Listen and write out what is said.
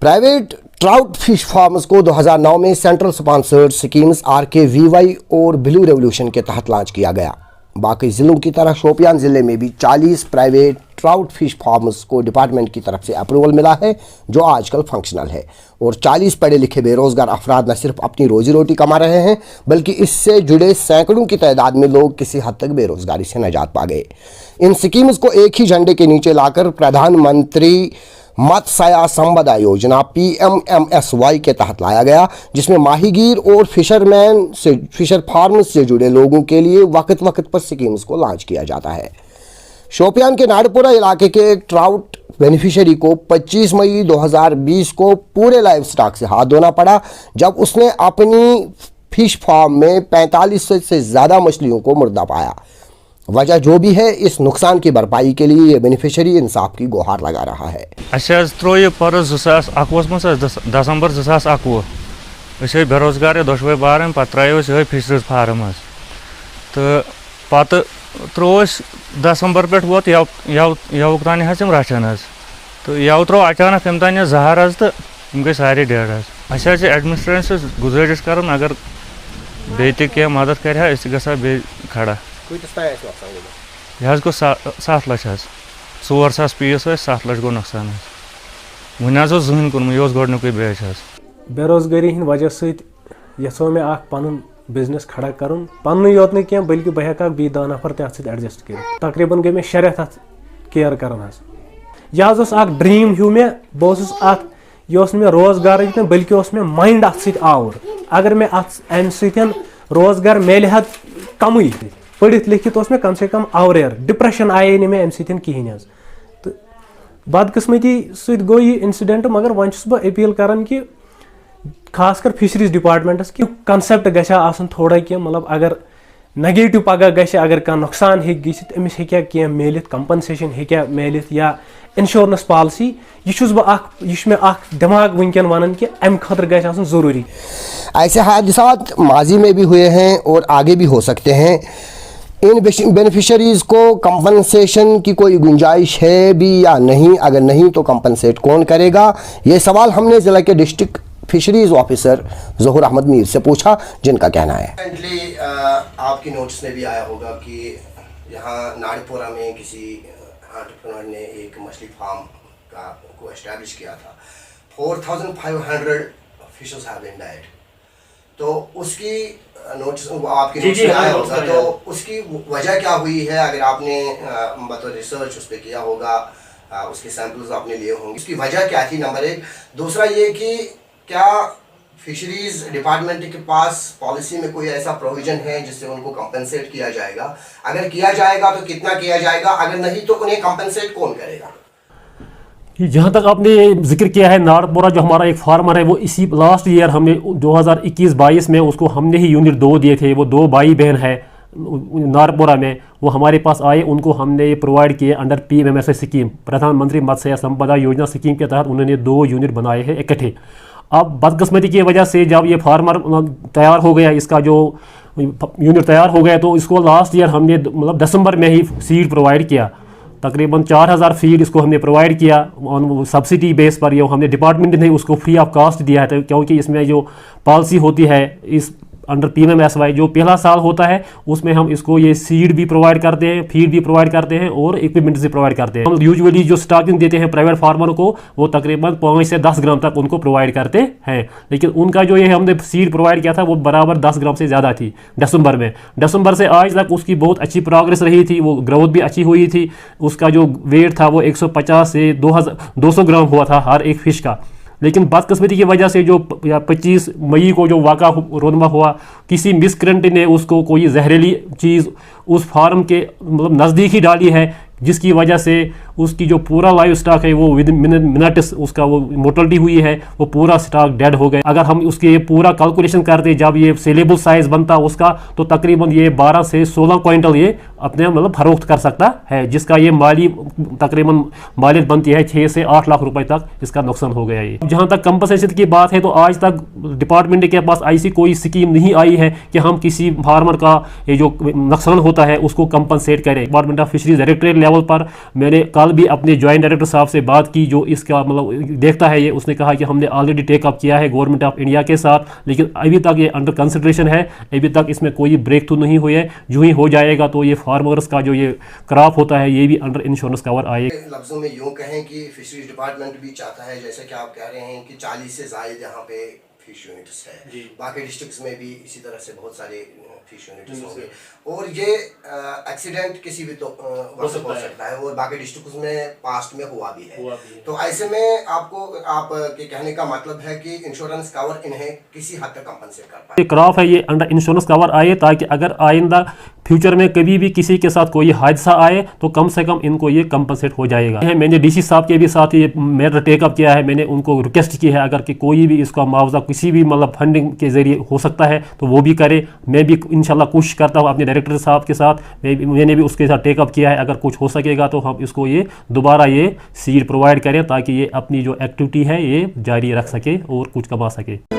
Private trout fish farms को 2009 में central sponsored schemes RKVY और ब्लू रेवोल्यूशन के तहत लॉन्च किया गया। बाकी ज़िलों की तरह शोपियान ज़िले में भी 40 प्राइवेट ट्राउट फिश फार्म्स को डिपार्टमेंट की तरफ से अप्रूवल मिला है, जो आजकल फंक्शनल है। और 40 पढ़े लिखे बेरोज़गार अफराद न सिर्फ अपनी रोजी रोटी कमा रहे हैं, बल्कि इससे जुड़े सैकड़ों की तादाद में लोग किसी हद तक बेरोज़गारी से निजात पा गए। इन स्कीम्स को एक ही झंडे के नीचे लाकर प्रधानमंत्री मत्स्य संपदा योजना PMMSY के तहत लाया गया, जिसमें माहीगीर और फिशर फार्म से जुड़े लोगों के लिए वक्त वक्त पर स्कीम्स को लॉन्च किया जाता है। शोपियान के नाड़पुरा इलाके के एक ट्राउट बेनिफिशियरी को 25 मई 2020 को पूरे लाइव स्टॉक से हाथ धोना पड़ा, जब उसने अपनी फिश फार्म में 45 से ज़्यादा मछलियों को मुर्दा पाया। वजह जो भी है, इस नुकसान की भरपाई के लिए ये बेनिफिशियरी इंसाफ की गुहार लगा रहा है। त्रो यह पर्स 2021 दिसंबर 2021 बेरोजगार दोशवे बार पे त्रो ये फिशरीज फार्म तो पे त्रो दिसंबर पे वोत यवक तान रचान तो यव त्रो अचानक तम तान जहर तो गई सारे डेड एडमिनिस्ट्रेशन से गुजारिश कर अगर बे मदद कर बे खड़ा यह गो 7 लाख 4,000 पीस 7 लाख गो नुकसान वन जहन कुन यह गोडनुक बेच बेरोजगारी हंद वजह सो मे पन बिजनेस खड़ा कर पन योत न क्या बल्कि बह हेक बी 10 नफर तथ एडजस्ट कर तकरीबन गई मे 6 रेत अत केयर कर यह ड्रीम हूँ मे बस यह मे रोजगार बल्कि मे माइंड अत आवर अगर मे अम रोजगार मिले हा कम पढ़ित लिखित मे कम से कम आवर डिप्रेशन आये मे अम कहें तो बदकिस्मती गो यह इंसिडेंट मगर वन बह अपील करान कि खासकर फिशरीज डिपार्टमेंटस कि कंसेप्ट गसन थोड़ा क्या मतलब अगर नेगेटिव पगह ग अगर कह नुकसान अमिस हे मिलित कंपनसेशन हे मिलित या इंश्योरेंस पॉलिसी यह दिमाग वनकन वन कि अम खतर गसन ज़रूरी। ऐसे हादसात माजी में भी हुए हैं और आगे भी हो सकते हैं। इन बेनिफिशरीज़ को कंपनसेशन की कोई गुंजाइश है भी या नहीं? अगर नहीं तो कंपनसेट कौन करेगा? ये सवाल हमने ज़िला के डिस्ट्रिक्ट फिशरीज ऑफिसर ज़हूर अहमद मीर से पूछा, जिनका कहना है आपकी नोटिस में भी आया होगा कि यहाँ नाड़पुरा में किसी एंटरप्रेन्योर ने एक मछली फार्म को एस्टैब्लिश किया था। 4,500 फिशेस हैव बीन डाइड। तो उसकी नोटिस आपकी नोटिस में आया होगा, तो उसकी वजह क्या हुई है? अगर आपने बतौर रिसर्च उस पर किया होगा, उसके सैंपल्स आपने लिए होंगे, उसकी वजह क्या थी? नंबर 1। दूसरा ये कि क्या फिशरीज डिपार्टमेंट के पास पॉलिसी में कोई ऐसा प्रोविजन है जिससे उनको कंपनसेट किया जाएगा? अगर किया जाएगा तो कितना किया जाएगा? अगर नहीं तो उन्हें कंपनसेट कौन करेगा? जहाँ तक आपने जिक्र किया है नाड़पुरा, जो हमारा एक फार्मर है, वो इसी लास्ट ईयर हमने 2021-22 में उसको हमने ही यूनिट 2 दिए थे। वो 2 भाई बहन है नाड़पुरा में, वो हमारे पास आए, उनको हमने ये प्रोवाइड किए अंडर PMMSY स्कीम, प्रधानमंत्री मत्स्य संपदा योजना स्कीम के तहत उन्होंने 2 यूनिट बनाए हैं इकट्ठे। अब बदकिस्मती की वजह से जब ये फार्मर तैयार हो गया, इसका जो यूनिट तैयार हो गया, तो इसको लास्ट ईयर हमने मतलब दिसंबर में ही सीड प्रोवाइड किया। तकरीबन 4,000 फीड इसको हमने प्रोवाइड किया ऑन सब्सिडी बेस पर। ये हमने डिपार्टमेंट ने उसको फ्री ऑफ कास्ट दिया है, तो क्योंकि इसमें जो पॉलिसी होती है इस अंडर PMMSY जो पहला साल होता है, उसमें हम इसको ये सीड भी प्रोवाइड करते हैं, फीड भी प्रोवाइड करते हैं और इक्विपमेंट से प्रोवाइड करते हैं। हम यूजुअली जो स्टॉकिंग देते हैं प्राइवेट फार्मर को, वो तकरीबन 5 से 10 ग्राम तक उनको प्रोवाइड करते हैं, लेकिन उनका जो ये हमने सीड प्रोवाइड किया था वो बराबर 10 ग्राम से ज़्यादा थी दिसंबर में। दिसंबर से आज तक उसकी बहुत अच्छी प्रोग्रेस रही थी, वो ग्रोथ भी अच्छी हुई थी। उसका जो वेट था वो 150 से 200 ग्राम हुआ था हर एक फ़िश का। लेकिन बदकिस्मती की वजह से जो 25 मई को जो वाक़ा रोनमा हुआ, किसी मिसक्रेंट ने उसको कोई जहरीली चीज़ उस फार्म के मतलब नज़दीक ही डाली है, जिसकी वजह से उसकी जो पूरा लाइव स्टॉक है वो विद मिनट्स उसका वो मोर्टलिटी हुई है, वो पूरा स्टॉक डेड हो गया। अगर हम उसके पूरा कैलकुलेशन करते जब ये सेलेबल साइज़ बनता उसका, तो तकरीबन ये 12 से 16 क्विंटल ये अपने मतलब फरोख्त कर सकता है, जिसका ये माली तकरीबन मालियत बनती है 6 से 8 लाख रुपए तक इसका नुकसान हो गया। ये जहाँ तक कंपनसेशन की बात है, तो आज तक डिपार्टमेंट के पास ऐसी कोई स्कीम नहीं आई है कि हम किसी फार्मर का ये जो नुकसान होता है उसको कंपनसेट करें। Department of fisheries directorate level पर मैंने कल कल भी अपने जॉइंट डायरेक्टर साहब से बात की जो इसका मतलब देखता है ये, उसने कहा कि हमने ऑलरेडी टेकअप किया है गवर्नमेंट ऑफ इंडिया के साथ, लेकिन अभी तक ये अंडर कंसिडरेशन है, अभी तक इसमें कोई ब्रेक थ्रू नहीं हुई है। जो ही हो जाएगा तो ये फार्मर्स का जो ये क्रॉप होता है ये भी अंडर इंश्योरेंस कवर आएगा। लफ्जों में यूँ कहें कि फिशरीज डिपार्टमेंट भी चाहता है, जैसे कि आप कह रहे हैं कि 40 से ज़ायद यहाँ पे फिश यूनिट्स है, बाकी डिस्ट्रिक्ट्स में भी इसी तरह से बहुत सारे फिश यूनिट्स होंगे, और ये एक्सीडेंट किसी भी तो वक्त हो सकता है, और बाकी डिस्ट्रिक्ट्स में पास्ट में हुआ भी है। तो ऐसे में आपको आप के कहने का मतलब है कि इंश्योरेंस कवर इन्हें किसी हद तक कंपनसेट कर पाए। ये क्रॉप है ये अंडर इंश्योरेंस कवर आए, ताकि अगर आइंदा फ्यूचर में कभी भी किसी के साथ कोई हादसा आए तो कम से कम इनको ये कंपनसेट हो जाएगा। मैंने डीसी साहब के भी साथ ये मैटर टेकअप किया है, मैंने उनको रिक्वेस्ट की है अगर कि कोई भी इसका मुआवजा किसी भी मतलब फंडिंग के जरिए हो सकता है तो वो भी करे। मैं भी इंशाल्लाह कोशिश करता हूँ अपने डायरेक्टर साहब के साथ, मैंने भी उसके साथ टेकअप किया है, अगर कुछ हो सकेगा तो हम इसको ये दोबारा ये सीड प्रोवाइड करें ताकि ये अपनी जो एक्टिविटी है ये जारी रख सके और कुछ कमा सके।